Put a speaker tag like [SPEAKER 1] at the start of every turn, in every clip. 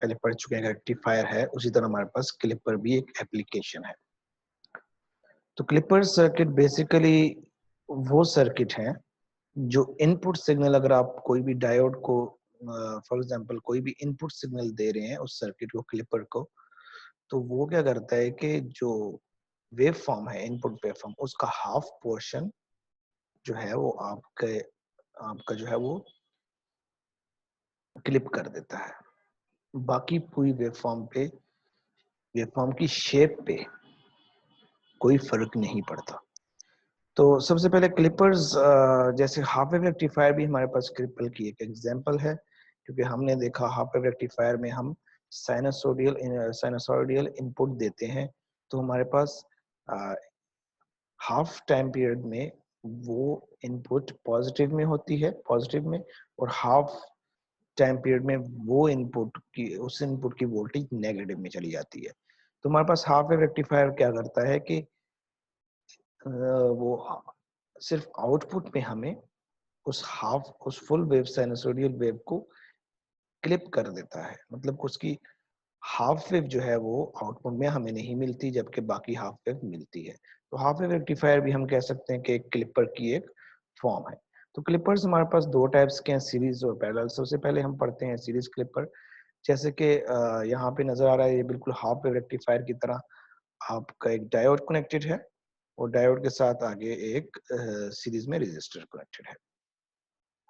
[SPEAKER 1] पहले पढ़ चुके हैं, रेक्टिफायर है, उसी तरह हमारे पास क्लिपर भी एक एप्लीकेशन है। तो क्लिपर सर्किट बेसिकली वो सर्किट है जो इनपुट सिग्नल, अगर आप कोई भी डायोड को फॉर एग्जांपल कोई भी इनपुट सिग्नल दे रहे हैं उस सर्किट को, क्लिपर को, तो वो क्या करता है कि जो वेव फॉर्म है, इनपुट वेव फॉर्म, उसका हाफ पोर्शन जो है वो आपके आपका जो है वो क्लिप कर देता है। बाकी पूरी वेव फॉर्म की शेप पे कोई फर्क नहीं पड़ता। तो सबसे पहले क्लिपर्स, जैसे हाफ वेव रेक्टिफायर भी हमारे पास क्लिपर की एक एग्जांपल है, क्योंकि हमने देखा हाफ वेव रेक्टिफायर में हम साइनसोइडल इनपुट देते हैं, तो हमारे पास हाफ टाइम पीरियड में वो इनपुट पॉजिटिव में होती है, पॉजिटिव में, और हाफ टाइम पीरियड में वो उस इनपुट की वोल्टेज नेगेटिव में चली जाती है। तो हमारे पास हाफ वेव रेक्टिफायर क्या करता है कि वो सिर्फ आउटपुट में हमें उस फुल वेव साइनसोइडल वेव को क्लिप कर देता है, मतलब उसकी हाफ वेव जो है वो आउटपुट में हमें नहीं मिलती, जबकि बाकी हाफ वेव मिलती है। तो हाफ वेव रेक्टिफायर भी हम कह सकते हैं कि एक क्लिपर की एक फॉर्म है। तो क्लिपर्स हमारे पास दो टाइप्स के हैं, सीरीज और पैरेलल। सबसे पहले हम पढ़ते हैं सीरीज क्लिपर। जैसे कि यहाँ पे नजर आ रहा है, ये बिल्कुल हाफ वेव रेक्टिफायर की तरह आपका एक डायोड कनेक्टेड है, और डायोड के साथ आगे एक सीरीज में रेजिस्टर कनेक्टेड है।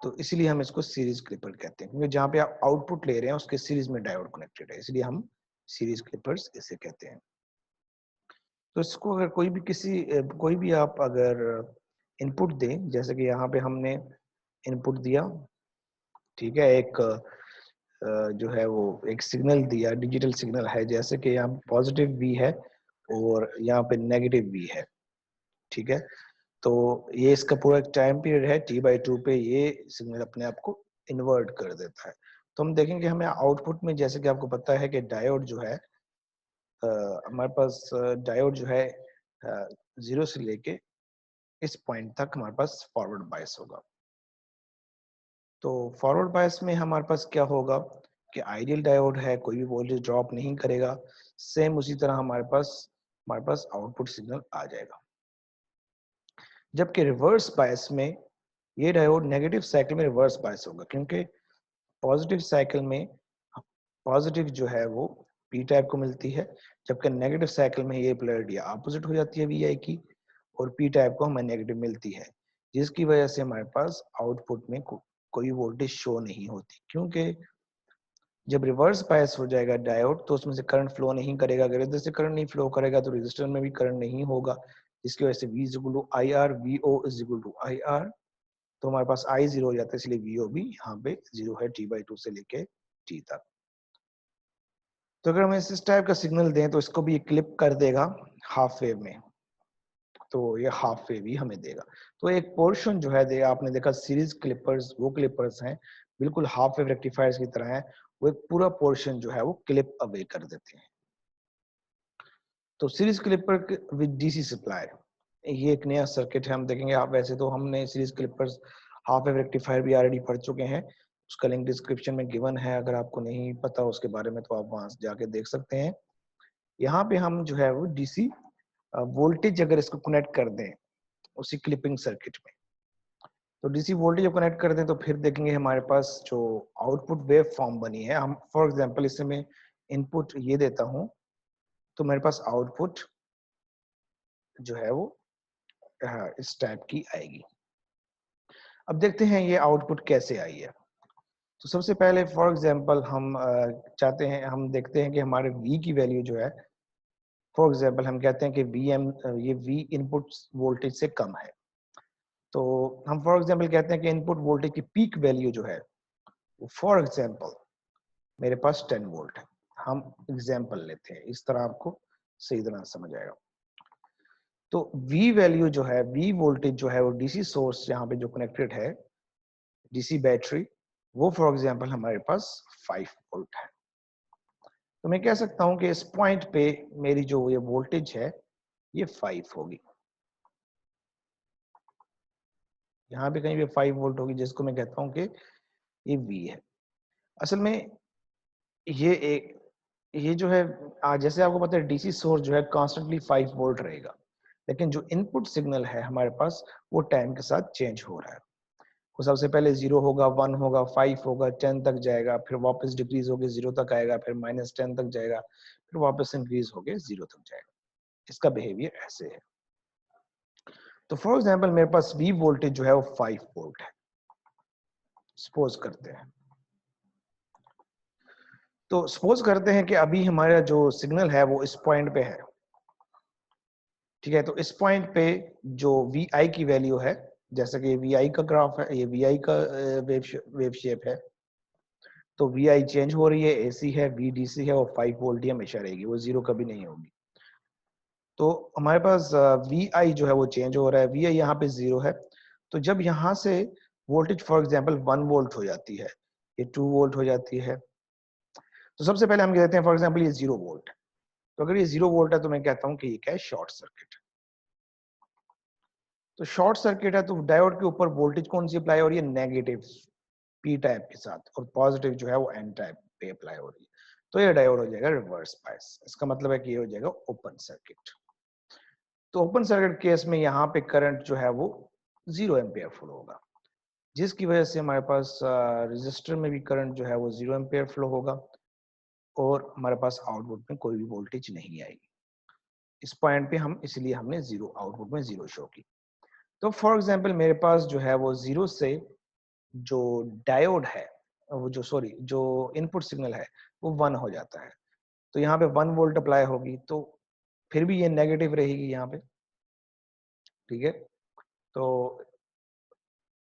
[SPEAKER 1] तो इसीलिए हम इसको सीरीज क्लिपर कहते हैं, क्योंकि जहाँ पे आप आउटपुट ले रहे हैं उसके सीरीज में डायोड कनेक्टेड है, इसलिए हम सीरीज क्लिपर्स इसे कहते हैं। तो इसको अगर कोई भी आप अगर इनपुट दें, जैसे कि यहाँ पे हमने इनपुट दिया, ठीक है, एक जो है वो एक सिग्नल दिया, डिजिटल सिग्नल है, जैसे कि यहाँ पॉजिटिव भी है और यहाँ पे नेगेटिव भी है, ठीक है। तो ये इसका पूरा एक टाइम पीरियड है T/2 पे, ये सिग्नल अपने आप को इन्वर्ट कर देता है। तो हम देखेंगे हमें आउटपुट में, जैसे कि आपको पता है कि डायोड जो है, हमारे पास डायोड जो है 0 से लेके इस पॉइंट तक हमारे पास फॉरवर्ड बायस होगा। तो फॉरवर्ड बायस में हमारे पास क्या होगा कि आइडियल डायोड है, कोई भी वोल्टेज ड्रॉप नहीं करेगा, सेम उसी तरह हमारे पास आउटपुट सिग्नल आ जाएगा। जबकि रिवर्स बायस में ये डायोड नेगेटिव साइकिल में रिवर्स बायस होगा, क्योंकि पॉजिटिव साइकिल में पॉजिटिव जो है वो पी टाइप को मिलती है, जबकि नेगेटिव साइकिल में ये पोलैरिटी अपोजिट हो जाती है वी की, और पी टाइप को हमें नेगेटिव मिलती है, जिसकी वजह से हमारे पास आउटपुट में कोई वोल्टेज शो नहीं होती। क्योंकि जब रिवर्स बायस हो जाएगा डायोड, तो उसमें से करंट फ्लो नहीं करेगा, अगर इधर से करंट नहीं फ्लो करेगा तो रेजिस्टर में भी करंट नहीं होगा, जिसकी वजह से V is equal to I R, VO is equal to I R. तो हमारे पास I 0 हो जाता है, इसलिए वीओ भी यहाँ पे 0 है T/2 से लेके T तक। तो अगर हम इस टाइप का सिग्नल दें तो इसको भी क्लिप कर देगा हाफ वेव में, तो ये हाफ वेव ही हमें देगा। तो एक पोर्शन जो है आपने देखा सीरीज क्लिपर्स, वो क्लिपर्स हैं बिल्कुल हाफ वेव रेक्टिफायर्स की तरह है, वो एक पूरा पोर्शन जो है वो क्लिप अवे कर देते हैं। तो series clipper with DC supply, ये एक नया सर्किट है, हम देखेंगे। आप वैसे तो हमने series Clippers half wave rectifier भी ऑलरेडी पढ़ चुके हैं, उसका लिंक डिस्क्रिप्शन में गिवन है, अगर आपको नहीं पता उसके बारे में तो आप वहां जाके देख सकते हैं। यहाँ पे हम जो है वो डीसी वोल्टेज अगर इसको कनेक्ट कर दें उसी क्लिपिंग सर्किट में, तो डीसी वोल्टेज जब कनेक्ट कर दें तो फिर देखेंगे हमारे पास जो आउटपुट वेव फॉर्म बनी है। हम फॉर एग्जांपल इससे मैं इनपुट ये देता हूं, तो मेरे पास आउटपुट जो है वो इस टाइप की आएगी। अब देखते हैं ये आउटपुट कैसे आई है। तो सबसे पहले फॉर एग्जांपल हम चाहते हैं, हम देखते हैं कि हमारे V की वैल्यू जो है, फॉर एग्जांपल हम कहते हैं कि ये V इनपुट वोल्टेज से कम है। तो हम फॉर एग्जांपल कहते हैं कि इनपुट वोल्टेज की पीक वैल्यू जो है वो फॉर एग्जांपल मेरे पास 10 वोल्ट है। हम एग्जांपल लेते हैं, इस तरह आपको सही तरह समझ आएगा। तो V वैल्यू जो है, V वोल्टेज जो है वो डीसी सोर्स यहाँ पे जो कनेक्टेड है, डीसी बैटरी, वो फॉर एग्जांपल हमारे पास 5 वोल्ट है। तो मैं कह सकता हूं कि इस पॉइंट पे मेरी जो ये वोल्टेज है ये 5 होगी, यहाँ पे कहीं पे 5 वोल्ट होगी, जिसको मैं कहता हूं कि ये V है। असल में ये जो है जैसे आपको पता है डीसी सोर्स जो है कॉन्स्टेंटली 5 वोल्ट रहेगा, लेकिन जो इनपुट सिग्नल है हमारे पास वो टाइम के साथ चेंज हो रहा है। वो सबसे पहले 0 होगा, 1 होगा, 5 होगा, 10 तक जाएगा, फिर वापस डिक्रीज होके 0 तक आएगा, फिर -10 तक जाएगा, फिर वापस इंक्रीज होके 0 तक जाएगा। इसका बिहेवियर ऐसे है। तो फॉर एग्जांपल मेरे पास V वोल्टेज जो है वो 5 वोल्ट है, सपोज करते हैं। तो सपोज करते हैं कि अभी हमारा जो सिग्नल है वो इस पॉइंट पे है, ठीक है। तो इस पॉइंट पे जो Vi की वैल्यू है, जैसे कि Vi का ग्राफ है, ये Vi का वेव शेप है, तो Vi चेंज हो रही है, AC है, VDC है, और 5 वोल्ट ही हमेशा रहेगी, वो 0 कभी नहीं होगी। तो हमारे पास Vi जो है वो चेंज हो रहा है, Vi यहाँ पे 0 है। तो जब यहाँ से वोल्टेज फॉर एग्जांपल 1 वोल्ट हो जाती है, ये 2 वोल्ट हो जाती है, तो सबसे पहले हम कहते हैं फॉर एग्जांपल ये 0 वोल्ट है। तो अगर ये 0 वोल्ट है तो मैं कहता हूँ कि ये क्या है, शॉर्ट सर्किट। तो शॉर्ट सर्किट है तो डायोड के ऊपर वोल्टेज कौन सी अप्लाई हो रही है, नेगेटिव पी टाइप के साथ, और पॉजिटिव जो है वो एन टाइप पे अप्लाई हो रही है। तो ये डायोड हो जाएगा रिवर्स बायस। इसका मतलब है कि ये हो जाएगा ओपन सर्किट। तो ओपन सर्किट केस में यहाँ पे करंट जो है वो 0 एम्पियर फ्लो होगा, जिसकी वजह से हमारे पास रजिस्टर में भी करंट जो है वो 0 एम्पियर फ्लो होगा, और हमारे पास आउटपुट में कोई भी वोल्टेज नहीं आएगी। इस पॉइंट पे हम इसलिए हमने 0 आउटपुट में 0 शो की। तो फॉर एग्जांपल मेरे पास जो है वो 0 से जो डायोड है, वो जो इनपुट सिग्नल है वो 1 हो जाता है। तो यहाँ पे 1 वोल्ट अप्लाई होगी, तो फिर भी ये नेगेटिव रहेगी यहाँ पे, ठीक है। तो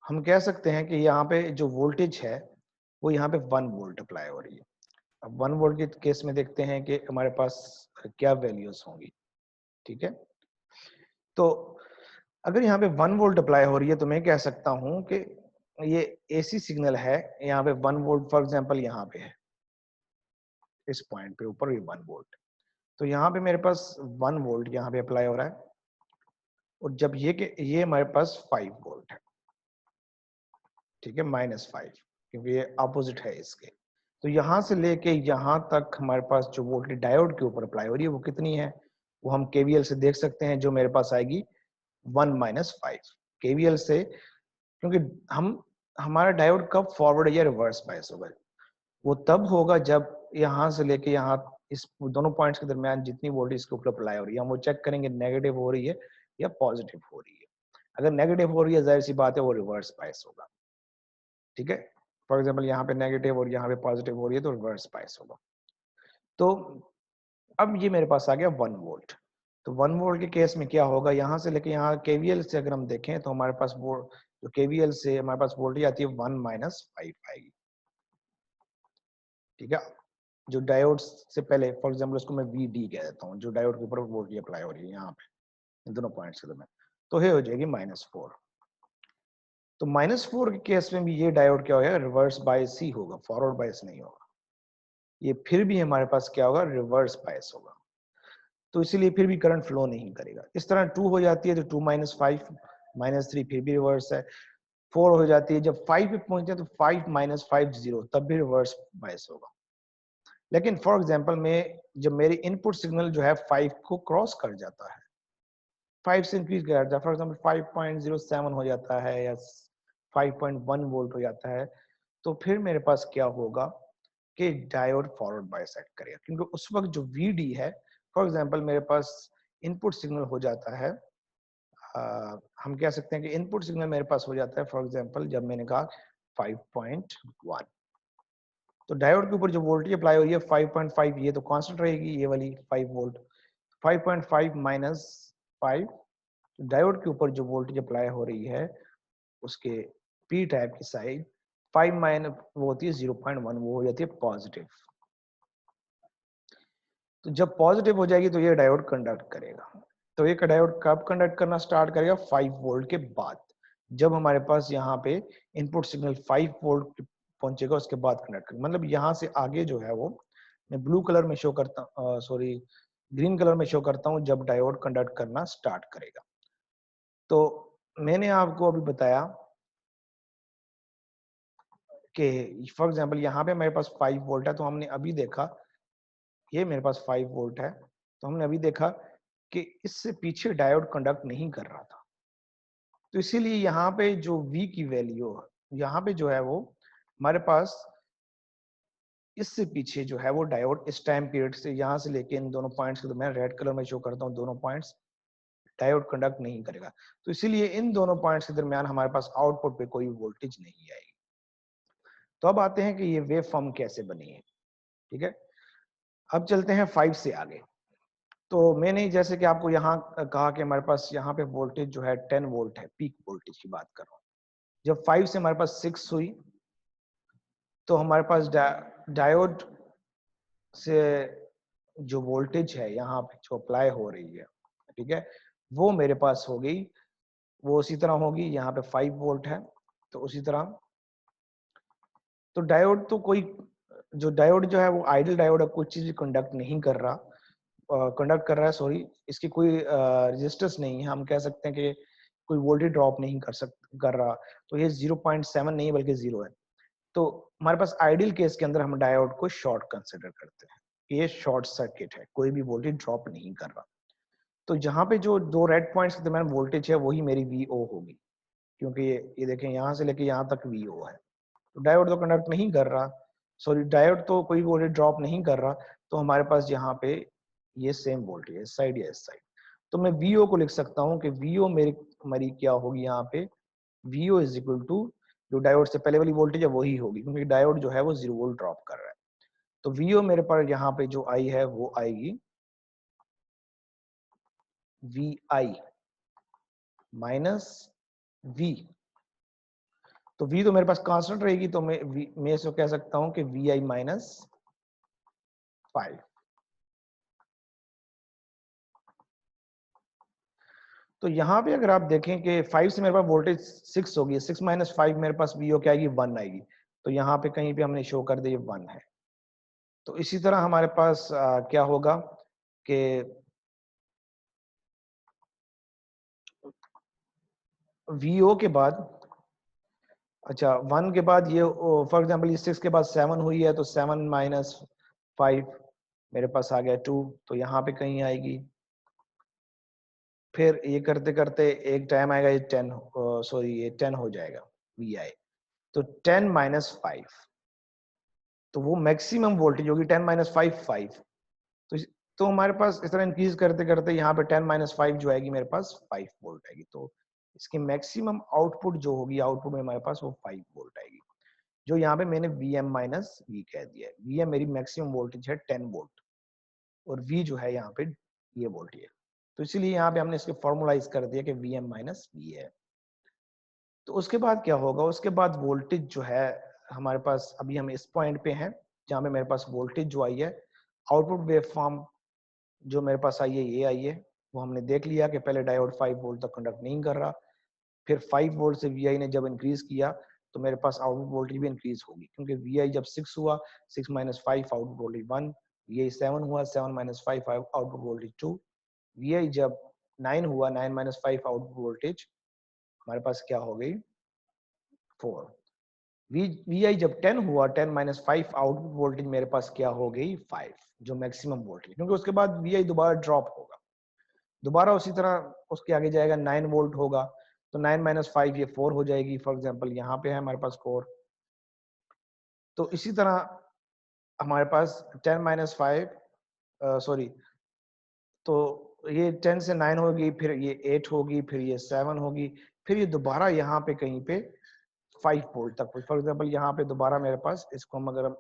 [SPEAKER 1] हम कह सकते हैं कि यहाँ पे जो वोल्टेज है वो यहाँ पे 1 वोल्ट अप्लाई हो रही है। अब 1 वोल्ट के केस में देखते हैं कि हमारे पास क्या वैल्यूज होंगी, ठीक है। तो अगर यहाँ पे 1 वोल्ट अप्लाई हो रही है तो मैं कह सकता हूँ कि ये एसी सिग्नल है, यहाँ पे 1 वोल्ट फॉर एग्जांपल यहाँ पे है, इस पॉइंट पे ऊपर ये 1 वोल्ट। तो यहाँ पे मेरे पास 1 वोल्ट यहाँ पे अप्लाई हो रहा है, और जब ये हमारे पास 5 वोल्ट है, ठीक है, -5, क्योंकि ये अपोजिट है इसके। तो यहाँ से लेके यहाँ तक हमारे पास जो वोल्टेज डायोड के ऊपर अप्लाई हो रही है वो कितनी है, वो हम केवीएल से देख सकते हैं, जो मेरे पास आएगी 1 -5 केवीएल से। क्योंकि हम हमारा डायोड कब फॉरवर्ड या रिवर्स बायस होगा, वो तब होगा जब यहाँ से लेके यहाँ इस दोनों पॉइंट्स के दरमियान जितनी वोल्टेज इसके ऊपर अप्लाई हो रही है, हम वो चेक करेंगे नेगेटिव हो रही है या पॉजिटिव हो रही है। अगर नेगेटिव हो रही है, जाहिर सी बात है वो रिवर्स बायस होगा, ठीक है। फॉर एग्जाम्पल यहाँ पे नेगेटिव और यहाँ पे पॉजिटिव हो रही है तो रिवर्स बायस होगा। तो अब ये मेरे पास आ गया 1 वोल्ट। तो 1 वोल्ट के केस में क्या होगा, यहाँ से लेके यहाँ केवीएल से अगर हम देखें तो हमारे पास वो जो केवीएल से हमारे पास वोल्टेज आती है 1 -5 आएगी, ठीक है। जो डायोड से पहले फॉर एग्जांपल उसको मैं VD कह देता हूँ, जो डायोड के ऊपर वोल्टेज अप्लाई हो रही है यहाँ पे इन दोनों पॉइंट्स के दरमियान, तो ये हो जाएगी -4। तो -4 के केस में भी ये डायोड क्या होगा, रिवर्स बायस ही होगा, फॉरवर्ड बायस नहीं होगा। ये फिर भी हमारे पास क्या होगा, रिवर्स बायस होगा, तो इसीलिए फिर भी करंट फ्लो नहीं करेगा। इस तरह 2 हो जाती है तो 2 -5 -3 फिर भी रिवर्स है। 4 हो जाती है, जब 5 पे पहुंचते हैं तो 5 -5 0, तब भी रिवर्स बायस होगा। लेकिन फॉर एग्जांपल में जब मेरी इनपुट सिग्नल जो है 5 को क्रॉस कर जाता है, 5 से इंक्रीज कर जाता है, फॉर एग्जांपल 5.07 हो जाता है या 5.1 वोल्ट हो जाता है, तो फिर मेरे पास क्या होगा कि डायोड फॉरवर्ड बायस एक्ट करेगा, क्योंकि उस वक्त जो VD है, फॉर एग्जांपल मेरे पास इनपुट सिग्नल हो जाता है, हम कह सकते हैं कि इनपुट सिग्नल मेरे पास हो जाता है फॉर एग्जांपल जब मैंने कहा 5.1, तो डायोड के ऊपर जो वोल्टेज अप्लाई हो रही है 5.5, ये तो कांस्टेंट रहेगी, ये वाली 5 वोल्ट। 5.5 -5, डायोड के ऊपर जो वोल्टेज अप्लाई हो रही है उसके पी टाइप की साइड 5 माइनस वो होती है 0.1, वो हो जाती है पॉजिटिव। तो जब पॉजिटिव हो जाएगी तो ये डायोड कंडक्ट करेगा। तो ये डायोड कब कंडक्ट करना स्टार्ट करेगा, 5 वोल्ट के बाद, जब हमारे पास यहाँ पे इनपुट सिग्नल 5 वोल्ट पहुंचेगा उसके बाद कंडक्ट करेगा। मतलब यहाँ से आगे जो है वो मैं ब्लू कलर में शो करता सॉरी ग्रीन कलर में शो करता हूँ जब डायोड कंडक्ट करना स्टार्ट करेगा। तो मैंने आपको अभी बताया कि फॉर एग्जांपल यहाँ पे मेरे पास 5 वोल्ट है, तो हमने अभी देखा ये मेरे पास 5 वोल्ट है, तो हमने अभी देखा कि इससे पीछे डायोड कंडक्ट नहीं कर रहा था। तो इसीलिए यहाँ पे जो V की वैल्यू यहाँ पे जो है वो हमारे पास इससे पीछे जो है वो डायोड इस टाइम पीरियड से यहाँ से लेके इन दोनों पॉइंट्स के, तो मैं रेड कलर में शो करता हूँ दोनों पॉइंट्स, डायोड कंडक्ट नहीं करेगा। तो इसीलिए इन दोनों पॉइंट्स के दरमियान हमारे पास आउटपुट पे कोई वोल्टेज नहीं आएगी। तो अब आते हैं कि ये वेव फॉर्म कैसे बनी है। ठीक है, अब चलते हैं 5 से आगे। तो मैंने जैसे कि आपको यहाँ कहा कि हमारे पास यहाँ पे वोल्टेज जो है 10 वोल्ट है, पीक वोल्टेज की बात कर रहा हूँ। जब 5 से हमारे पास 6 हुई तो हमारे पास डायोड से जो वोल्टेज है यहाँ पे जो अप्लाई हो रही है, ठीक है, वो मेरे पास हो गई, वो उसी तरह होगी। यहाँ पे 5 वोल्ट है, तो उसी तरह तो डायोड तो कोई जो डायोड जो है वो आइडल डायोड है, कोई चीज कंडक्ट नहीं कर रहा, कंडक्ट कर रहा है, सॉरी, इसकी कोई रेजिस्टेंस नहीं है। हम कह सकते हैं कि कोई वोल्टेज ड्रॉप नहीं कर रहा, तो ये 0.7 नहीं बल्कि 0 है। तो हमारे पास आइडियल केस के अंदर हम डायोड को शॉर्ट कंसिडर करते हैं, ये शॉर्ट सर्किट है, कोई भी वोल्टेज ड्रॉप नहीं कर रहा। तो जहां पे जो दो रेड पॉइंट्स के दरमियान वोल्टेज है वही मेरी वीओ होगी, क्योंकि ये देखें यहाँ से लेके यहाँ तक वीओ है। तो डायोड तो कंडक्ट नहीं कर रहा, सॉरी डायोड तो कोई वोल्टेज ड्रॉप नहीं कर रहा, तो हमारे पास यहाँ पे ये सेम वोल्टेज है इस साइड या इस साइड। तो मैं वीओ को लिख सकता हूँ कि वीओ मेरी क्या होगी यहाँ पे, वीओ इज इक्वल टू जो डायोड से पहले वाली वोल्टेज है वही होगी, क्योंकि डायोड जो है वो 0 वोल्ट ड्रॉप कर रहा है। तो वीओ मेरे पास यहाँ पे जो आई है वो आएगी वी आई माइनस वी। तो वी तो मेरे पास कांस्टेंट रहेगी, तो मैं इसको कह सकता हूं कि वी आई माइनस 5। तो यहाँ पे अगर आप देखें कि 5 से मेरे पास वोल्टेज 6 होगी, 6 माइनस 5 मेरे पास वीओ क्या आएगी, 1 आएगी। तो यहाँ पे कहीं पे हमने शो कर दिया 1 है। तो इसी तरह हमारे पास क्या होगा कि वीओ के बाद, अच्छा 1 के बाद ये फॉर एग्जांपल ये 6 के बाद 7 हुई है, तो 7 माइनस 5 मेरे पास आ गया 2, तो यहाँ पे कहीं आएगी। फिर ये करते करते एक टाइम आएगा ये 10, सॉरी ये 10 हो जाएगा वी आई। तो 10 माइनस 5, तो वो मैक्सिमम वोल्टेज होगी 10 माइनस 5 5। तो तो हमारे पास इस तरह इंक्रीज करते करते यहाँ पे 10 माइनस 5 जो आएगी मेरे पास 5 वोल्ट आएगी। तो इसकी मैक्सिमम आउटपुट जो होगी, आउटपुट में हमारे पास वो 5 वोल्ट आएगी, जो यहाँ पे मैंने वी एम माइनस वी कह दिया है। वी एम मेरी मैक्सिमम वोल्टेज है 10 वोल्ट, और वी जो है यहाँ पे ये वोल्टेज है। तो इसीलिए यहाँ पे हमने इसके फॉर्मुलाइज कर दिया कि वी एम माइनस वी है। तो उसके बाद क्या होगा, उसके बाद वोल्टेज जो है हमारे पास, अभी हम इस पॉइंट पे हैं जहाँ पे मेरे पास वोल्टेज जो आई है, आउटपुट वेव फॉर्म जो मेरे पास आई है ये आई है। वो हमने देख लिया कि पहले डायोड 5 वोल्ट तक कंडक्ट नहीं कर रहा, फिर 5 वोल्ट से वी आई ने जब इंक्रीज किया तो मेरे पास आउटपुट वोल्टेज भी इंक्रीज होगी, क्योंकि वी आई जब 6 हुआ, 6 माइनस 5 आउटपुट वोल्टेज 1, वी आई 7 हुआ, 7 माइनस 5 आउटपुट वोल्टेज 2, वी आई जब 9 हुआ, 9 माइनस 5 आउटपुट वोल्टेज हमारे पास क्या हो गई 4। वी आई जब 10 हुआ, 10 माइनस 5 आउटपुट वोल्टेज मेरे पास क्या हो गई 5, जो मैक्सिमम वोल्टेज, क्योंकि उसके बाद वी आई दोबारा ड्रॉप होगा, दोबारा उसी तरह उसके आगे जाएगा 9 वोल्ट होगा, तो 9 माइनस 5 ये 4 हो जाएगी। फॉर एग्जांपल यहाँ पे है हमारे पास 4। तो इसी तरह हमारे पास 10 माइनस 5 सॉरी, तो ये 10 से 9 होगी, फिर ये 8 होगी, फिर ये 7 होगी, फिर ये दोबारा यहाँ पे कहीं पे 5 वोल्ट तक। फॉर एग्जांपल यहाँ पे दोबारा मेरे पास, इसको हम अगर हम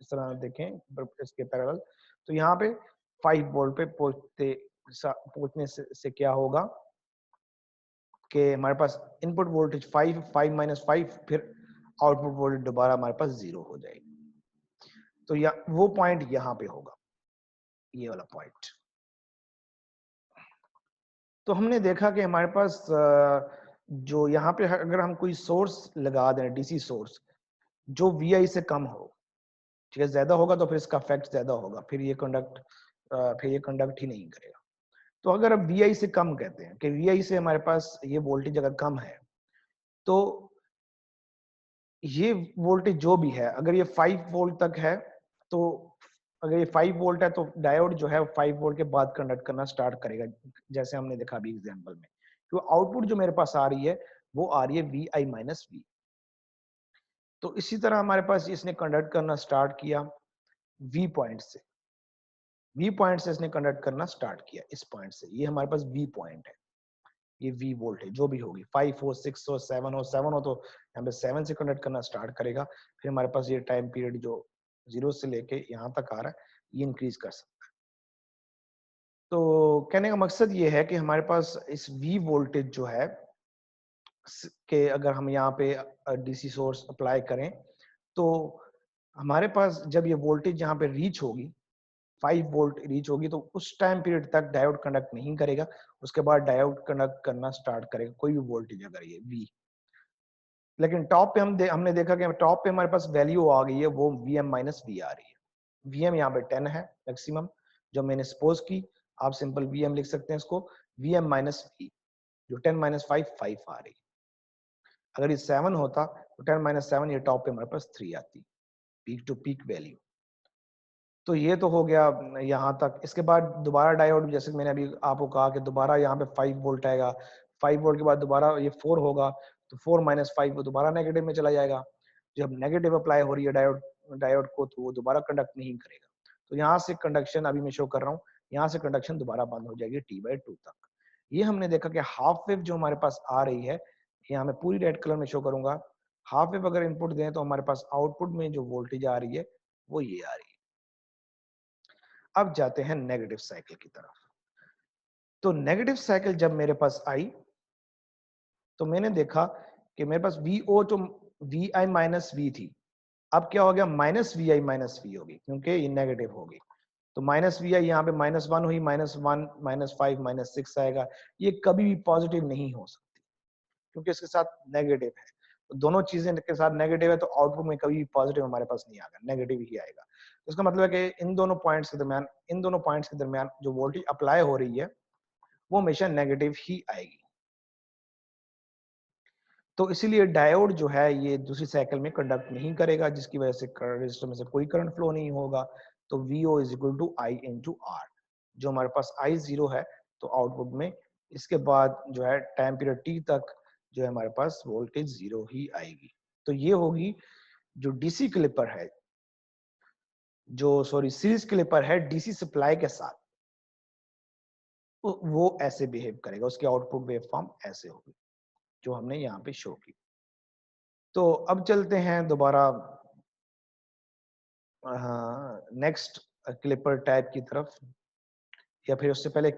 [SPEAKER 1] इस तरह देखें इसके पैरेलल, तो यहाँ पे 5 वोल्ट पे पहुंचने से क्या होगा कि हमारे पास इनपुट वोल्टेज 5 माइनस 5, फिर आउटपुट वोल्टेज दोबारा हमारे पास 0 हो जाएगी। तो वो पॉइंट यहाँ पे होगा, ये वाला पॉइंट। तो हमने देखा कि हमारे पास जो यहाँ पे अगर हम कोई सोर्स लगा दें, डीसी सोर्स जो वी से कम हो, ठीक है, ज्यादा होगा तो फिर इसका इफेक्ट ज्यादा होगा, फिर ये कंडक्ट ही नहीं करेगा। तो अगर अब वी से कम कहते हैं कि वी से हमारे पास ये वोल्टेज अगर कम है, तो ये वोल्टेज जो भी है, अगर ये 5 वोल्ट तक है, तो अगर ये 5 वोल्ट है तो डायोड जो है 5 वोल्ट के बाद कंडक्ट करना स्टार्ट करेगा, जैसे हमने देखा अभी एग्जांपल में। तो आउटपुट जो मेरे पास आ रही है वो आ रही है वी आई माइनस वी। तो इसी तरह हमारे पास इसने कंडक्ट करना स्टार्ट किया वी पॉइंट से। वी पॉइंट से इसने कंडक्ट करना स्टार्ट किया, इस पॉइंट से। ये हमारे पास वी पॉइंट है, ये वी वोल्ट है, जो भी होगी 5 हो 6 हो 7 हो तो यहाँ पे 7 से कंडक्ट करना स्टार्ट करेगा। फिर हमारे पास ये टाइम पीरियड जो 0 से लेके यहाँ तक आ रहा है, ये इंक्रीज कर सकता है। तो कहने का मकसद ये है कि हमारे पास इस वी वोल्टेज जो है के अगर हम यहाँ पे डीसी सोर्स अप्लाई करें, तो हमारे पास जब ये वोल्टेज यहाँ पे रीच होगी, 5 वोल्ट रीच होगी, तो उस टाइम पीरियड तक डायोड कंडक्ट नहीं करेगा। उसके बाद डायोड कंडक्ट करना स्टार्ट करेगा, कोई भी वोल्टेज अगर ये वी। लेकिन टॉप पे हमने देखा कि टॉप पे हमारे पास वैल्यू आ गई है, वो वीएम माइनस वी आ रही है। वीएम यहाँ पे 10 है मैक्सिमम, जो मैंने सपोज की। आप सिंपल वीएम लिख सकते हैं इसको, वीएम माइनस वी, जो 10 माइनस 5 5 आ रही है। अगर ये 7 होता तो 10 माइनस 7, ये टॉप पे हमारे पास 3 आती, पीक टू पीक वैल्यू। तो ये तो हो गया यहाँ तक। इसके बाद दोबारा डायोड, जैसे मैंने अभी आपको कहा कि दोबारा यहाँ पे 5 वोल्ट आएगा, 5 वोल्ट के बाद दोबारा ये 4 होगा, तो 4 माइनस 5 वो दोबारा नेगेटिव में चला जाएगा। जब नेगेटिव अप्लाई हो रही है डायोड डायोड को, तो वो दोबारा कंडक्ट नहीं करेगा। तो यहाँ से कंडक्शन अभी मैं शो कर रहा हूँ, यहाँ से कंडक्शन दोबारा बंद हो जाएगी T/2 तक। ये हमने देखा कि हाफ वेव जो हमारे पास आ रही है, यहाँ मैं पूरी रेड कलर में शो करूंगा। हाफ वेव अगर इनपुट दें तो हमारे पास आउटपुट में जो वोल्टेज आ रही है वो ये आ रही है। अब जाते हैं नेगेटिव साइकिल की तरफ। तो नेगेटिव साइकिल जब मेरे पास आई, तो मैंने देखा कि मेरे पास वीओ जो वी आई माइनस वी थी, अब क्या हो गया, minus V I minus V होगी, क्योंकि ये नेगेटिव होगी। तो माइनस वी आई यहाँ पे -1 हुई, -1 -5 -6 आएगा। ये कभी भी पॉजिटिव नहीं हो सकती, क्योंकि इसके साथ नेगेटिव है। तो दोनों चीजें के साथ नेगेटिव है, तो आउटपुट में कभी भी पॉजिटिव हमारे पास नहीं आएगा, नेगेटिव ही आएगा। तो इसका मतलब है कि इन दोनों पॉइंट्स के दरमियान जो वोल्टेज अप्लाई हो रही है वो हमेशा नेगेटिव ही आएगी। तो इसीलिए डायोड जो है ये दूसरी साइकिल में कंडक्ट नहीं करेगा, जिसकी वजह से रजिस्टर में से कोई करंट फ्लो नहीं होगा। तो VO is equal to I into R. जो हमारे पास I 0 है, तो आउटपुट में इसके बाद जो है टाइम पीरियड T तक जो है हमारे पास वोल्टेज 0 ही आएगी। तो ये होगी जो डीसी क्लिपर है, जो सॉरी सीरीज क्लिपर है डीसी सप्लाई के साथ, वो ऐसे बिहेव करेगा, उसकी आउटपुट वेव फॉर्म ऐसे होगी जो हमने यहाँ पे शो की। तो अब चलते हैं दोबारा नेक्स्ट क्लिपर टाइप की तरफ, या फिर उससे पहले